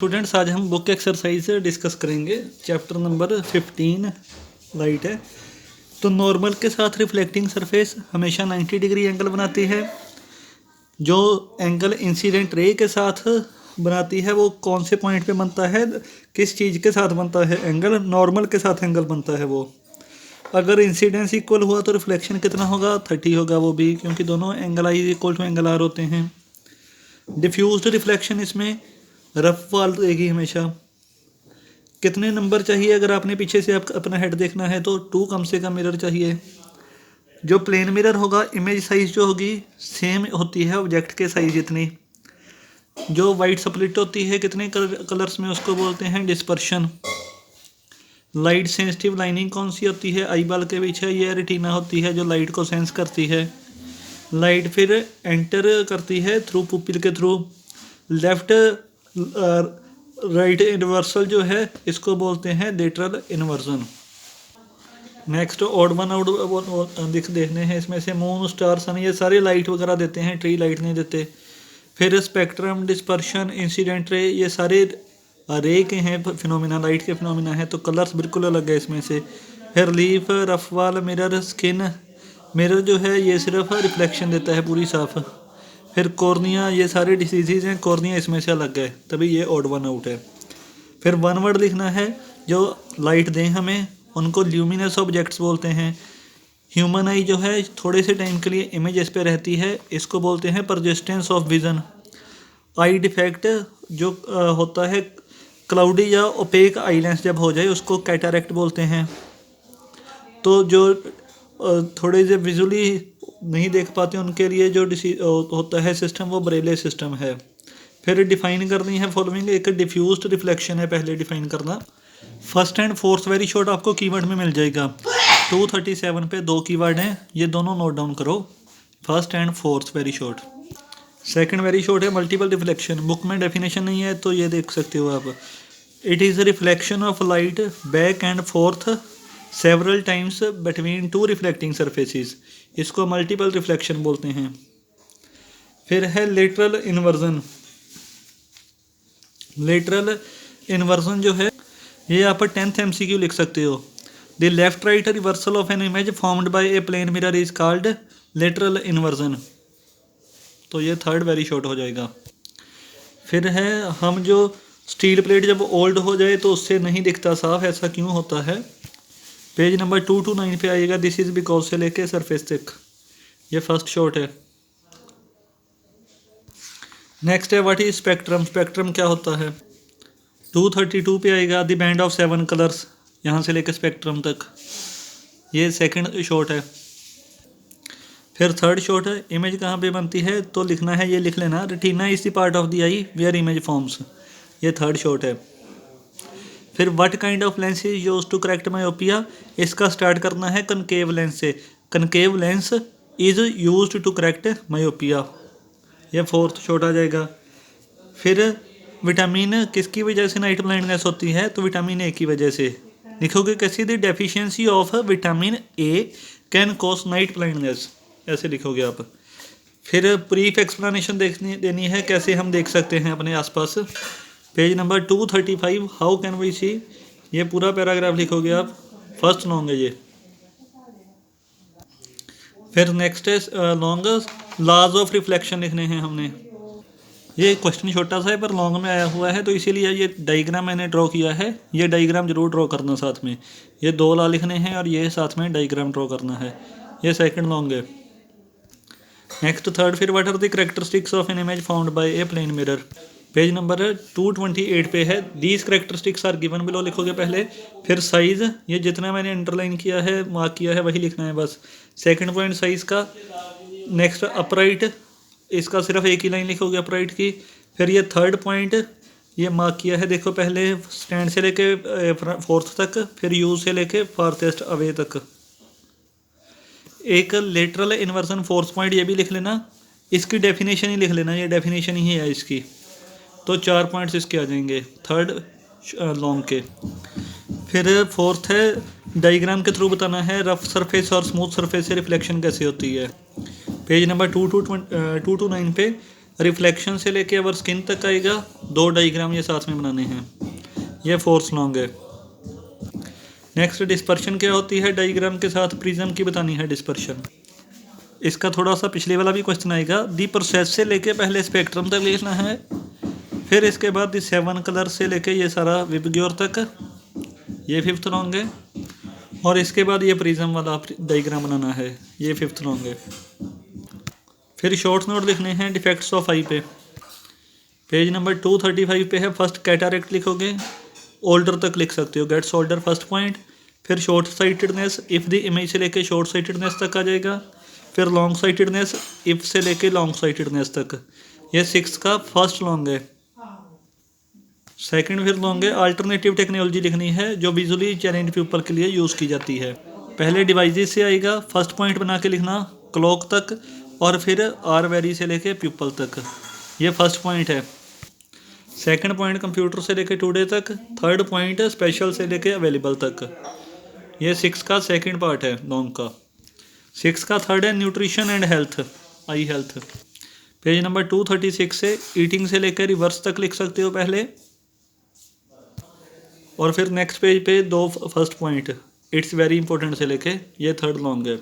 Students, आज हम book exercise discuss करेंगे। चैप्टर नंबर 15 लाइट है। तो नॉर्मल के साथ रिफ्लेक्टिंग सरफेस हमेशा 90 डिग्री एंगल बनाती है। जो एंगल इंसिडेंट रे के साथ बनाती है वो कौन से पॉइंट पे बनता है, किस चीज़ के साथ बनता है एंगल? नॉर्मल के साथ एंगल बनता है वो। अगर इंसिडेंस इक्वल हुआ तो रिफ्लेक्शन कितना होगा? 30 होगा वो भी, क्योंकि दोनों angle I equal to angle R होते हैं। डिफ्यूज्ड रिफ्लेक्शन इसमें रफ वाल रहेगी हमेशा। कितने नंबर चाहिए? अगर आपने पीछे से आप अपना हेड देखना है तो 2 कम से कम मिरर चाहिए। जो प्लेन मिरर होगा, इमेज साइज जो होगी सेम होती है ऑब्जेक्ट के साइज जितनी। जो वाइट स्प्लिट होती है कितने कलर्स में, उसको बोलते हैं डिस्पर्शन। लाइट सेंसिटिव लाइनिंग कौन सी होती है? आई बॉल के पीछे ये रेटिना होती है जो लाइट को सेंस करती है। लाइट फिर एंटर करती है थ्रू पुपिल के थ्रू। लेफ्ट राइट इन्वर्सल जो है इसको बोलते हैं lateral inversion. Next odd one out देखने हैं। इसमें से मून, स्टार, सन ये सारे लाइट वगैरह देते हैं, ट्री लाइट नहीं देते। फिर स्पेक्ट्रम, डिस्पर्शन, इंसिडेंट रे, ये सारे रे के हैं फिनोमिना, लाइट के फिनोमिना है, तो कलर्स बिल्कुल अलग है इसमें से। फिर लीफ, रफ वाल, मिरर, स्किन। मिरर जो है ये सिर्फ रिफ्लेक्शन देता है पूरी साफ। फिर कॉर्निया, ये सारे डिसीजेज हैं, कॉर्निया इसमें से अलग है, तभी ये ऑड वन आउट है। फिर वन वर्ड लिखना है। जो लाइट दें हमें उनको ल्यूमिनस ऑब्जेक्ट्स बोलते हैं। ह्यूमन आई जो है थोड़े से टाइम के लिए इमेज इस पे रहती है, इसको बोलते हैं persistence of vision. I defect जो होता है क्लाउडी या ओपेक आई लेंस जब हो जाए उसको कैटरैक्ट बोलते हैं। तो जो थोड़े से विजुअली नहीं देख पाते उनके लिए जो होता है सिस्टम वो ब्रेले सिस्टम है। फिर डिफाइन करनी है फॉलोइंग। एक डिफ्यूज्ड रिफ्लेक्शन है, पहले डिफाइन करना। First and fourth very short आपको कीवर्ड में मिल जाएगा। 237 पे 2 कीवर्ड हैं, ये दोनों नोट डाउन करो। First and fourth very short. Second very short है मल्टीपल रिफ्लेक्शन। बुक में डेफिनेशन नहीं है तो ये देख सकते हो आप। It is reflection of light back and fourth several times between 2 reflecting surfaces, इसको मल्टीपल रिफ्लेक्शन बोलते हैं। फिर है लेटरल इन्वर्जन। लेटरल इन्वर्जन जो है ये आप 10th MCQ लिख सकते हो। The left right reversal of an image formed by a plane mirror is called lateral inversion. तो ये थर्ड वेरी शॉर्ट हो जाएगा। फिर है हम जो स्टील प्लेट जब ओल्ड हो जाए तो उससे नहीं दिखता साफ, ऐसा क्यों होता है? पेज नंबर 229 पे आएगा। दिस इज बिकॉज से लेके सरफेस तक, ये फर्स्ट शॉर्ट है। नेक्स्ट है व्हाट इज स्पेक्ट्रम। स्पेक्ट्रम क्या होता है? 232 पे आएगा। द बैंड ऑफ 7 कलर्स, यहाँ से लेकर स्पेक्ट्रम तक, ये सेकंड शॉर्ट है। फिर थर्ड शॉर्ट है इमेज कहाँ पे बनती है, तो लिखना है, ये लिख लेना, retina is the part of the eye where image forms, ये थर्ड शॉर्ट है। फिर what kind of lens is use to correct myopia, इसका स्टार्ट करना है कनकेव लेंस से। Concave lens is use to correct myopia, यह fourth short आ जाएगा। फिर विटामिन किसकी वजह से नाइट ब्लाइंडनेस होती है, तो विटामिन ए की वजह से। लिखोगे कैसी? The deficiency of vitamin A can cause night blindness, ऐसे लिखोगे आप। फिर ब्रीफ एक्सप्लेनेशन देनी है कैसे हम देख सकते हैं अपने आसपास। Page number 235 how can we see, ये पूरा पैराग्राफ लिखोगे आप, फर्स्ट लॉन्ग है ये। फिर नेक्स्ट है लॉन्ग लॉज ऑफ रिफ्लेक्शन लिखने हैं हमने। ये क्वेश्चन छोटा सा है पर लॉन्ग में आया हुआ है तो इसीलिए ये डायग्राम मैंने ड्रॉ किया है। ये डायग्राम जरूर ड्रॉ करना साथ में, ये 2 लॉ लिखने हैं और ये साथ में डायग्राम ड्रॉ करना है। ये सेकंड लॉन्ग है। नेक्स्ट थर्ड, फिर what are the characteristics of an image found by a plane mirror. Page number 228 पे है। These characteristics are given below लिखोगे पहले। फिर साइज, ये जितना मैंने अंडरलाइन किया है, मार्क किया है, वही लिखना है बस। सेकंड पॉइंट साइज का। नेक्स्ट अपराइट, इसका सिर्फ एक ही लाइन लिखोगे अपराइट की। फिर ये थर्ड पॉइंट, ये मार्क किया है, देखो पहले स्टैंड से लेके फोर्थ तक, फिर यू से लेके फारथेस्ट अवे तक। एक लेटरल इन्वर्जन फोर्थ पॉइंट, ये भी लिख लेना, इसकी डेफिनेशन ही लिख लेना, ये डेफिनेशन ही है इसकी। तो 4 पॉइंट्स इसके आ जाएंगे थर्ड लॉन्ग के। फिर फोर्थ है डायग्राम के थ्रू बताना है रफ सरफेस और स्मूथ सरफेस से रिफ्लेक्शन कैसे होती है। पेज नंबर 229 पे रिफ्लेक्शन से लेके अवर स्किन तक आएगा, 2 डाइग्राम ये साथ में बनाने हैं, ये फोर्स लॉन्ग है। नेक्स्ट डिस्पर्शन क्या होती है, डाइग्राम के साथ प्रिज्म की बतानी है डिस्पर्शन। इसका थोड़ा सा पिछले वाला भी क्वेश्चन आएगा। दी प्रोसेस से लेके पहले स्पेक्ट्रम तक लिखना है, फिर इसके बाद दी 7 कलर से लेके ये सारा विबग्योर तक, ये 5th लॉन्ग है, और इसके बाद ये प्रिज्म वाला डाइग्राम बनाना है, ये 5th लॉन्ग है। फिर शॉर्ट नोट लिखने हैं डिफेक्ट्स ऑफ आई पे, पेज नंबर 235 पे है। फर्स्ट कैटारेक्ट लिखोगे, ओल्डर तक लिख सकते हो, गेट्स ओल्डर फर्स्ट पॉइंट। फिर short sightedness, if the image से लेके शॉर्ट साइटेडनेस तक आ जाएगा। फिर लॉन्ग साइटेडनेस, इफ़ से लेके लॉन्ग साइटेडनेस तक, ये 6 का फर्स्ट लॉन्ग है। सेकंड फिर लॉन्ग है। अल्टरनेटिव टेक्नोलॉजी लिखनी है जो विजुअली चैलेंज पीपल के लिए यूज़ की जाती है। पहले डिवाइसेस से आएगा, फर्स्ट पॉइंट बना के लिखना क्लॉक तक, और फिर आर वेरी से लेके पीपल तक, ये फर्स्ट पॉइंट है। सेकंड पॉइंट कंप्यूटर से लेके टुडे तक। थर्ड पॉइंट स्पेशल से लेके अवेलेबल तक, ये 6 का सेकंड पार्ट है लॉन्ग का। 6 का थर्ड है nutrition and health, I health. Page number 236 से ईटिंग से लेकर रिवर्स तक लिख सकते हो पहले, और फिर नेक्स्ट पेज पे 2 first point it's very important से लेके, ये थर्ड लॉन्ग है।